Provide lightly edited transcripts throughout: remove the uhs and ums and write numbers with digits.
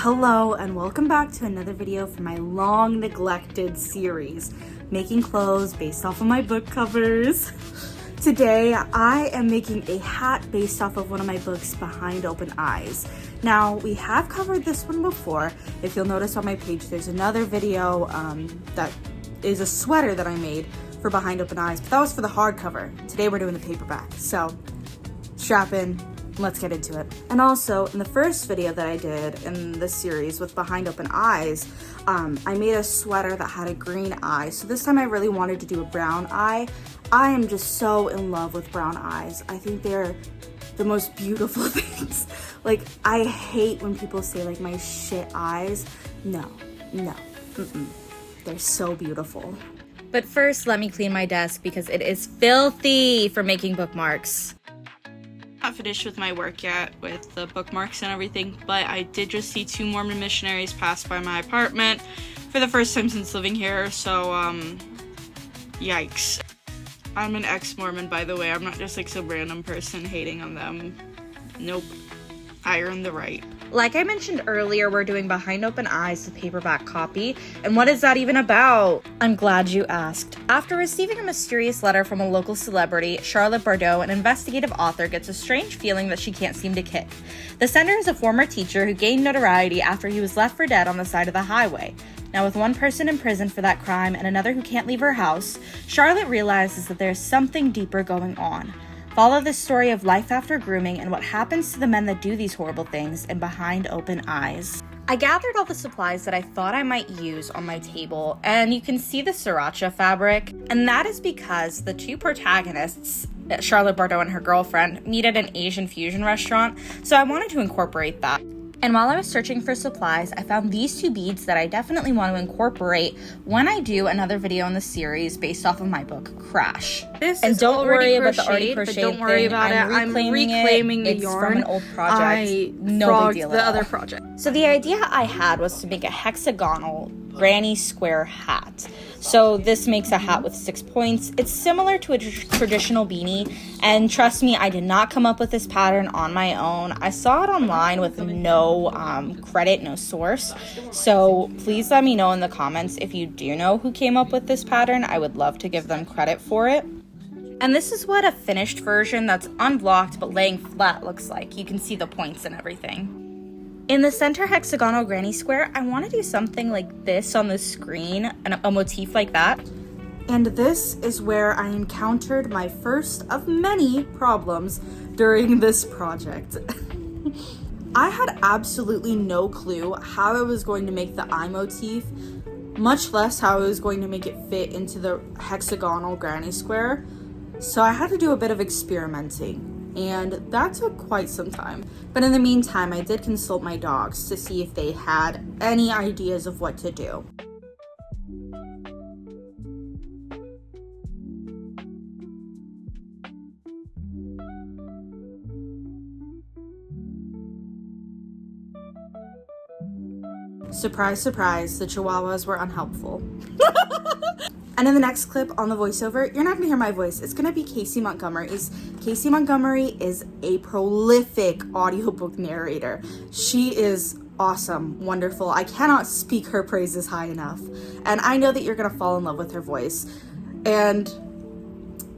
Hello and welcome back to another video from my long neglected series, making clothes based off of my book covers. Today I am making a hat based off of one of my books, Behind Open Eyes. Now we have covered this one before. If you'll notice on my page there's another video that is a sweater that I made for Behind Open Eyes, but that was for the hardcover. Today we're doing the paperback, so strap in. Let's get into it. And also, in the first video that I did in this series with Behind Open Eyes, I made a sweater that had a green eye. So this time I really wanted to do a brown eye. I am just so in love with brown eyes. I think they're the most beautiful things. Like, I hate when people say like my shit eyes. No, they're so beautiful. But first, let me clean my desk because it is filthy for making bookmarks. Not finished with my work yet with the bookmarks and everything, but I did just see 2 Mormon missionaries pass by my apartment for the first time since living here, so yikes. I'm an ex-Mormon, by the way. I'm not just like some random person hating on them. Nope. I earned the right. Like I mentioned earlier, we're doing Behind Open Eyes, the paperback copy. And what is that even about? I'm glad you asked. After receiving a mysterious letter from a local celebrity, Charlotte Bardot, an investigative author, gets a strange feeling that she can't seem to kick. The sender is a former teacher who gained notoriety after he was left for dead on the side of the highway. Now, with one person in prison for that crime and another who can't leave her house, Charlotte realizes that there's something deeper going on. Follow the story of life after grooming and what happens to the men that do these horrible things in Behind Open Eyes. I gathered all the supplies that I thought I might use on my table, and you can see the sriracha fabric, and that is because the 2 protagonists, Charlotte Bardot and her girlfriend, meet at an Asian fusion restaurant, so I wanted to incorporate that. And while I was searching for supplies, I found these 2 beads that I definitely want to incorporate when I do another video in the series based off of my book, Crash. And don't worry about the already crocheted thing. Don't worry about it. I'm reclaiming the yarn. It's from an old project. No big deal the other project. So the idea I had was to make a hexagonal granny square hat. So this makes a hat with 6 points. It's similar to a traditional beanie, and trust me, I did not come up with this pattern on my own. I saw it online with no credit, no source. So please let me know in the comments if you do know who came up with this pattern. I would love to give them credit for it. And this is what a finished version that's unblocked but laying flat looks like. You can see the points and everything. In the center hexagonal granny square, I want to do something like this on the screen, a motif like that. And this is where I encountered my first of many problems during this project. I had absolutely no clue how I was going to make the eye motif, much less how I was going to make it fit into the hexagonal granny square. So I had to do a bit of experimenting, and that took quite some time. But in the meantime, I did consult my dogs to see if they had any ideas of what to do. Surprise, surprise, the Chihuahuas were unhelpful. And in the next clip on the voiceover, you're not gonna hear my voice. It's gonna be Casey Montgomery's. Casey Montgomery is a prolific audiobook narrator. She is awesome, wonderful. I cannot speak her praises high enough. And I know that you're gonna fall in love with her voice. And,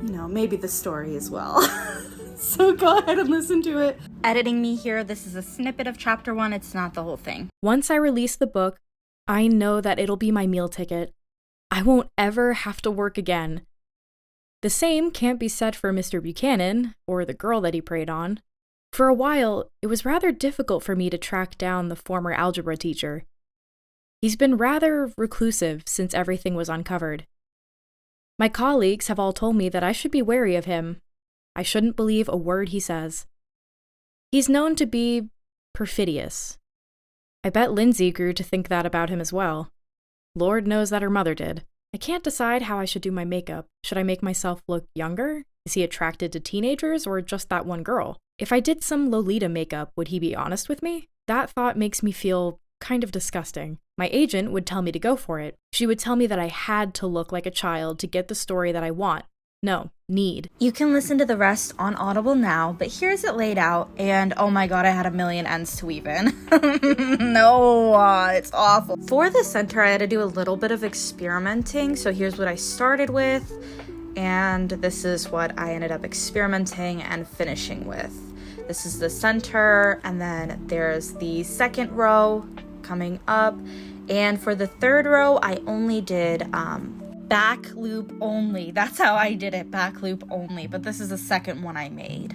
you know, maybe the story as well. So go ahead and listen to it. Editing me here, this is a snippet of chapter 1, it's not the whole thing. Once I release the book, I know that it'll be my meal ticket. I won't ever have to work again. The same can't be said for Mr. Buchanan, or the girl that he preyed on. For a while, it was rather difficult for me to track down the former algebra teacher. He's been rather reclusive since everything was uncovered. My colleagues have all told me that I should be wary of him. I shouldn't believe a word he says. He's known to be perfidious. I bet Lindsay grew to think that about him as well. Lord knows that her mother did. I can't decide how I should do my makeup. Should I make myself look younger? Is he attracted to teenagers or just that one girl? If I did some Lolita makeup, would he be honest with me? That thought makes me feel kind of disgusting. My agent would tell me to go for it. She would tell me that I had to look like a child to get the story that I want, No, need. You can listen to the rest on Audible now, but here's it laid out, and oh my god, I had a million ends to weave in. No, it's awful. For the center, I had to do a little bit of experimenting, so here's what I started with, and this is what I ended up experimenting and finishing with. This is the center, and then there's the second row coming up, and for the third row, I only did back loop only. That's how I did it, back loop only, but this is the second one I made.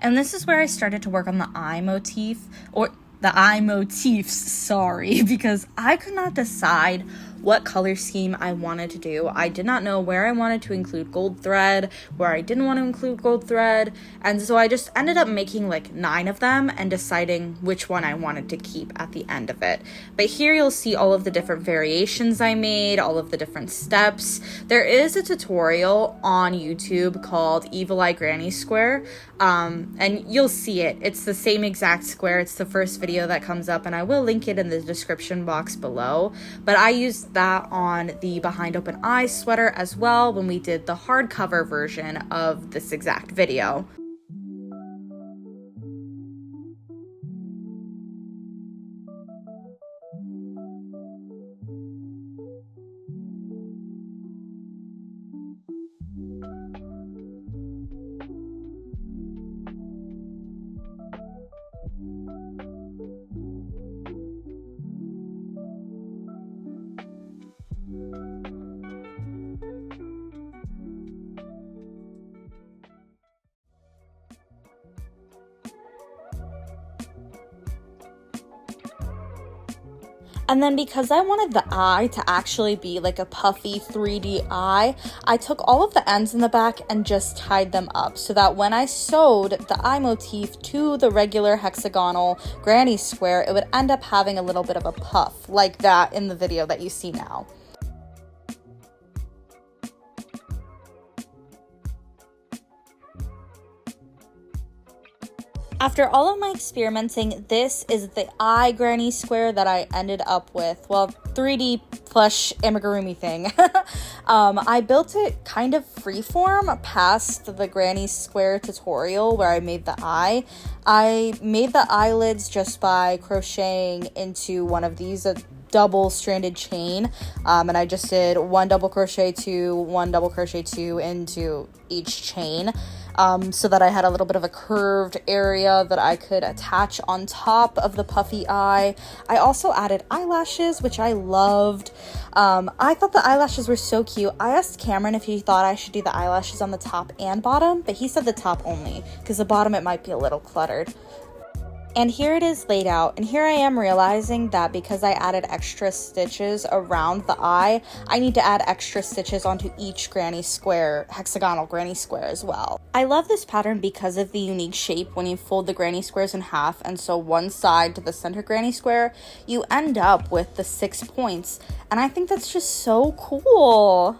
And this is where I started to work on the eye motif, or the eye motifs, sorry, because I could not decide what color scheme I wanted to do. I did not know where I wanted to include gold thread, where I didn't want to include gold thread, and so I just ended up making like 9 of them and deciding which one I wanted to keep at the end of it. But here you'll see all of the different variations I made, all of the different steps. There is a tutorial on YouTube called Evil Eye Granny Square, and you'll see it. It's the same exact square. It's the first video that comes up, and I will link it in the description box below. But I used that on the Behind Open Eyes sweater as well when we did the hardcover version of this exact video. And then because I wanted the eye to actually be like a puffy 3D eye, I took all of the ends in the back and just tied them up so that when I sewed the eye motif to the regular hexagonal granny square, it would end up having a little bit of a puff like that in the video that you see now. After all of my experimenting, this is the eye granny square that I ended up with. Well, 3D plush amigurumi thing. I built it kind of freeform past the granny square tutorial where I made the eye. I made the eyelids just by crocheting into one of these, a double stranded chain, and I just did 1 double crochet 2, 1 double crochet 2 into each chain. So that I had a little bit of a curved area that I could attach on top of the puffy eye. I also added eyelashes, which I loved. I thought the eyelashes were so cute. I asked Cameron if he thought I should do the eyelashes on the top and bottom, but he said the top only, because the bottom it might be a little cluttered. And here it is laid out, and here I am realizing that because I added extra stitches around the eye, I need to add extra stitches onto each granny square, hexagonal granny square as well. I love this pattern because of the unique shape when you fold the granny squares in half and sew one side to the center granny square, you end up with the 6 points, and I think that's just so cool.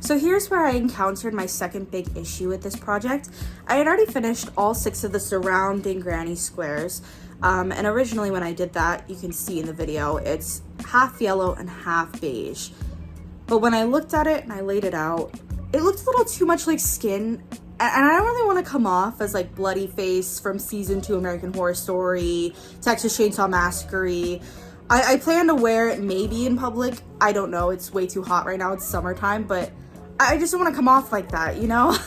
So here's where I encountered my second big issue with this project. I had already finished all 6 of the surrounding granny squares, and originally when I did that, you can see in the video, it's half yellow and half beige. But when I looked at it and I laid it out, it looked a little too much like skin, and I don't really want to come off as like Bloody Face from season 2 American Horror Story, Texas Chainsaw Massacre. I plan to wear it maybe in public. I don't know, it's way too hot right now, it's summertime, but I just don't want to come off like that, you know?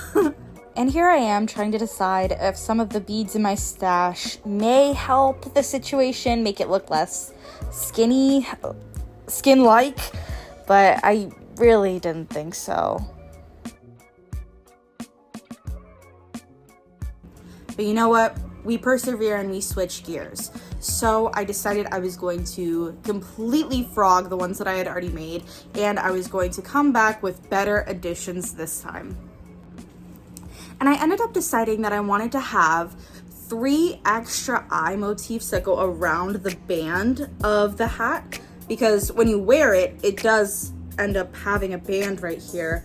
And here I am trying to decide if some of the beads in my stash may help the situation, make it look less skin-like, but I really didn't think so. But you know what? We persevere and we switch gears. So I decided I was going to completely frog the ones that I had already made, and I was going to come back with better additions this time. And I ended up deciding that I wanted to have 3 extra eye motifs that go around the band of the hat, because when you wear it, it does end up having a band right here.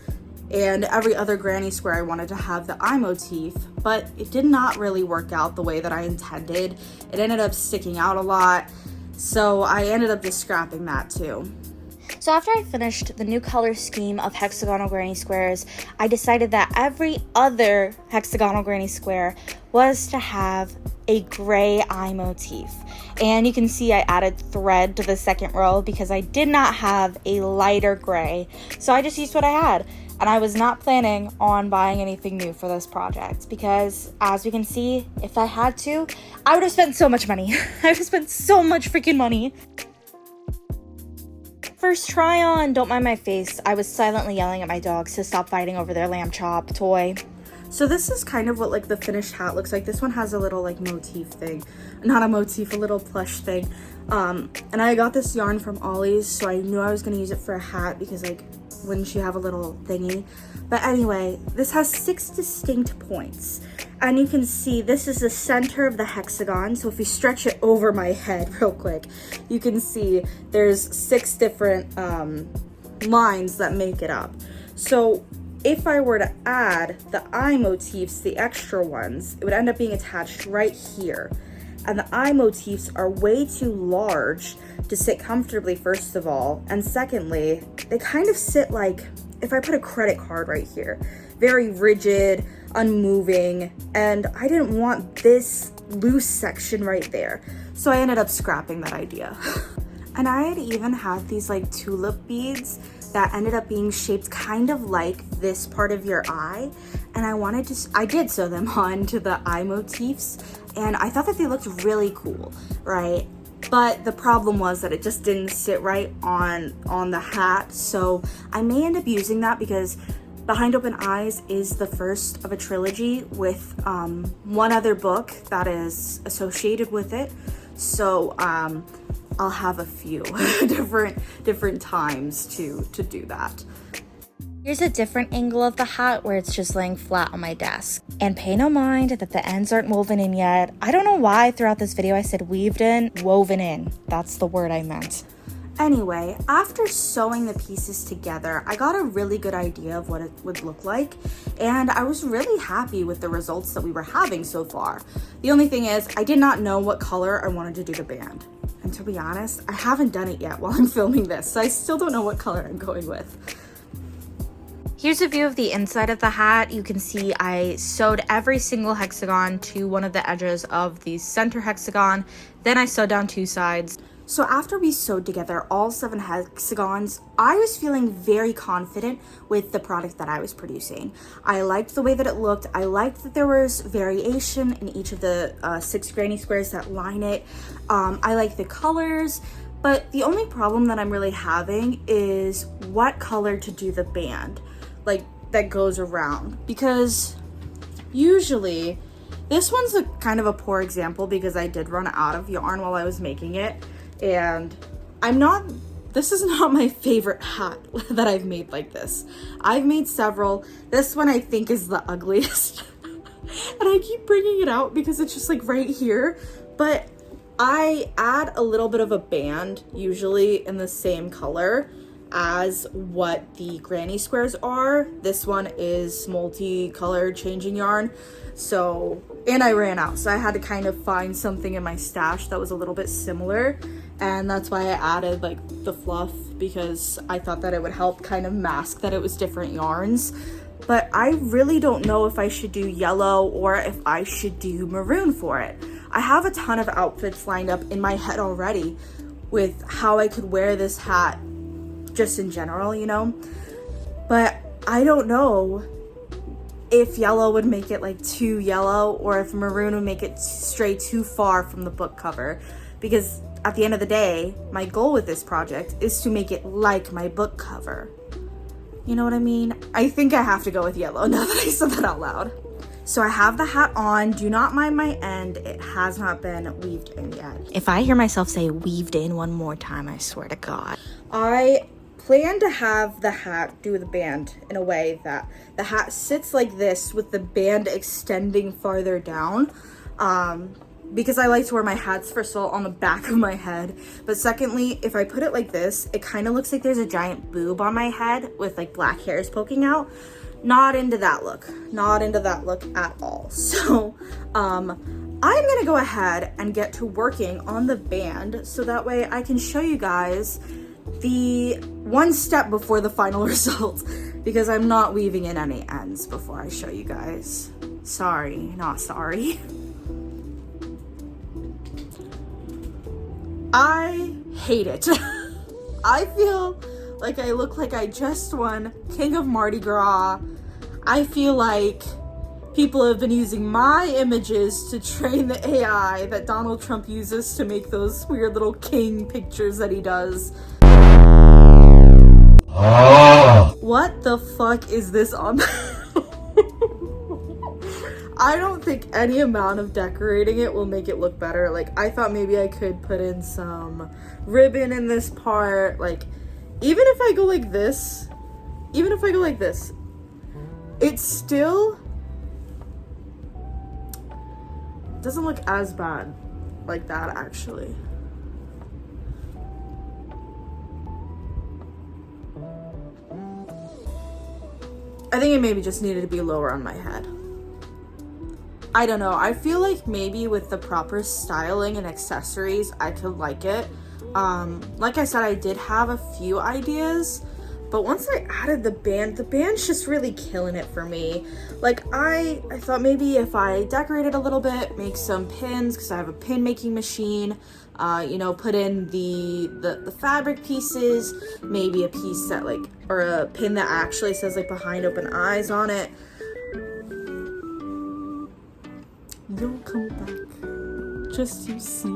And every other granny square I wanted to have the eye motif, but it did not really work out the way that I intended. It ended up sticking out a lot, so I ended up just scrapping that too. So after I finished the new color scheme of hexagonal granny squares, I decided that every other hexagonal granny square was to have a gray eye motif. And you can see I added thread to the second row because I did not have a lighter gray. So I just used what I had. And I was not planning on buying anything new for this project because, as we can see, if I had to, I would have spent so much money. I would have spent so much freaking money. First try on, don't mind my face. I was silently yelling at my dogs to stop fighting over their lamb chop toy. So this is kind of what like the finished hat looks like. This one has a little like motif thing. Not a motif, a little plush thing. And I got this yarn from Ollie's, so I knew I was gonna use it for a hat because like, wouldn't you have a little thingy? But anyway, this has 6 distinct points. And you can see this is the center of the hexagon. So if you stretch it over my head real quick, you can see there's 6 different lines that make it up. So if I were to add the eye motifs, the extra ones, it would end up being attached right here. And the eye motifs are way too large to sit comfortably, first of all. And secondly, they kind of sit like, if I put a credit card right here, very rigid, unmoving, and I didn't want this loose section right there. So I ended up scrapping that idea. And I had even had these like tulip beads that ended up being shaped kind of like this part of your eye. And I did sew them onto the eye motifs, and I thought that they looked really cool, right? But the problem was that it just didn't sit right on the hat. So I may end up using that because Behind Open Eyes is the first of a trilogy with one other book that is associated with it. So I'll have a few different times to do that. Here's a different angle of the hat where it's just laying flat on my desk. And pay no mind that the ends aren't woven in yet. I don't know why throughout this video I said weaved in, woven in. That's the word I meant. Anyway, after sewing the pieces together, I got a really good idea of what it would look like, and I was really happy with the results that we were having so far. The only thing is, I did not know what color I wanted to do the band. And to be honest, I haven't done it yet while I'm filming this, so I still don't know what color I'm going with. Here's a view of the inside of the hat. You can see I sewed every single hexagon to one of the edges of the center hexagon. Then I sewed down 2 sides. So after we sewed together all 7 hexagons, I was feeling very confident with the product that I was producing. I liked the way that it looked. I liked that there was variation in each of the 6 granny squares that line it. I like the colors, but the only problem that I'm really having is what color to do the band, like that goes around. Because usually, this one's a kind of a poor example because I did run out of yarn while I was making it. And this is not my favorite hat that I've made like this. I've made several. This one I think is the ugliest. And I keep bringing it out because it's just like right here. But I add a little bit of a band, usually in the same color as what the granny squares are. This one is multi-color changing yarn. And I ran out, so I had to kind of find something in my stash that was a little bit similar, and that's why I added like the fluff, because I thought that it would help kind of mask that it was different yarns. But I really don't know if I should do yellow or if I should do maroon for it. I have a ton of outfits lined up in my head already with how I could wear this hat just in general, you know, but I don't know if yellow would make it like too yellow or if maroon would make it stray too far from the book cover, because at the end of the day, my goal with this project is to make it like my book cover. You know what I mean? I think I have to go with yellow now that I said that out loud. So I have the hat on. Do not mind my end. It has not been weaved in yet. If I hear myself say weaved in one more time, I swear to God. I plan to have the hat do the band in a way that the hat sits like this with the band extending farther down. because I like to wear my hats, first of all, on the back of my head. But secondly, if I put it like this, it kind of looks like there's a giant boob on my head with like black hairs poking out. Not into that look. Not into that look at all. So, I'm gonna go ahead and get to working on the band so that way I can show you guys the one step before the final result, because I'm not weaving in any ends before I show you guys. Sorry, not sorry. I hate it. I feel like I look like I just won King of Mardi Gras. I feel like people have been using my images to train the AI that Donald Trump uses to make those weird little king pictures that he does. What the fuck is this on? I don't think any amount of decorating it will make it look better. Like, I thought maybe I could put in some ribbon in this part. Like, even if I go like this, it still doesn't look as bad like that, actually. I think it maybe just needed to be lower on my head. I don't know. I feel like maybe with the proper styling and accessories, I could like it. Like I said, I did have a few ideas, but once I added the band's just really killing it for me. Like, I thought maybe if I decorated a little bit, make some pins, because I have a pin making machine, you know, put in the fabric pieces, maybe a piece that like, or a pin that actually says like Behind Open Eyes on it. You'll come back, just you see,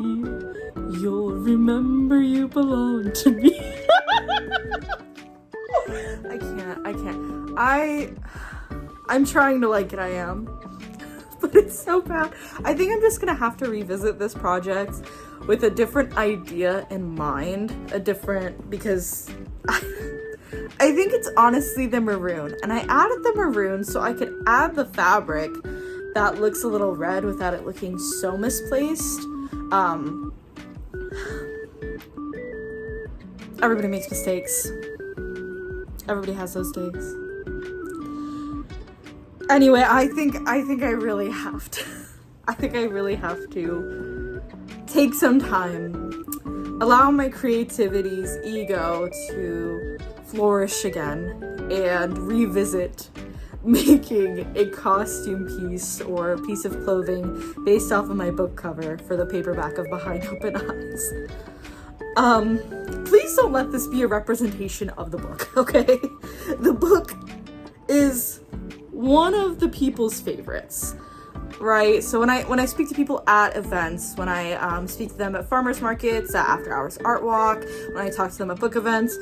you'll remember you belong to me. I can't. I'm trying to like it, I am. But it's so bad. I think I'm just gonna have to revisit this project with a different idea in mind. Because I think it's honestly the maroon. And I added the maroon so I could add the fabric that looks a little red without it looking so misplaced. Everybody makes mistakes. Everybody has those days. Anyway, I think I really have to. I think I really have to take some time, allow my creativity's ego to flourish again, and revisit making a costume piece or a piece of clothing based off of my book cover for the paperback of Behind Open Eyes. Please don't let this be a representation of the book, okay? The book is one of the people's favorites, right? So when I speak to people at events, when I speak to them at farmers markets, at after hours art walk, when I talk to them at book events,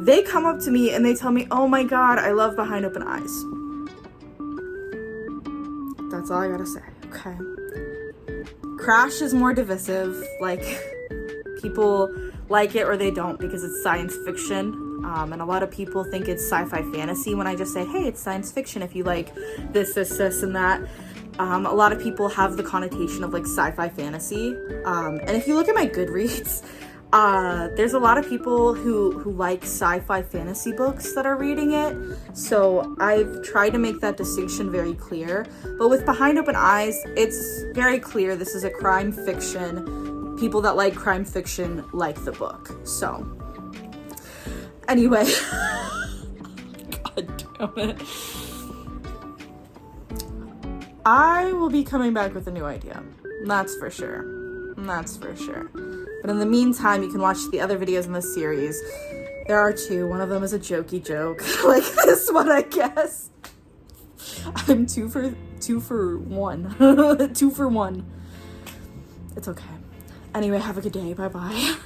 they come up to me and they tell me, oh my god, I love Behind Open Eyes. That's all I gotta say, okay? Crash is more divisive, like, people like it or they don't because it's science fiction. And a lot of people think it's sci-fi fantasy when I just say, hey, it's science fiction if you like this, and that. A lot of people have the connotation of like sci-fi fantasy. And if you look at my Goodreads, there's a lot of people who like sci-fi fantasy books that are reading it. So I've tried to make that distinction very clear. But with Behind Open Eyes, it's very clear this is a crime fiction. People that like crime fiction like the book. So anyway, god damn it. I will be coming back with a new idea. That's for sure. That's for sure. But in the meantime, you can watch the other videos in this series. There are two. One of them is a jokey joke, like this one, I guess. I'm two for one. 2 for 1. It's okay. Anyway, have a good day. Bye-bye.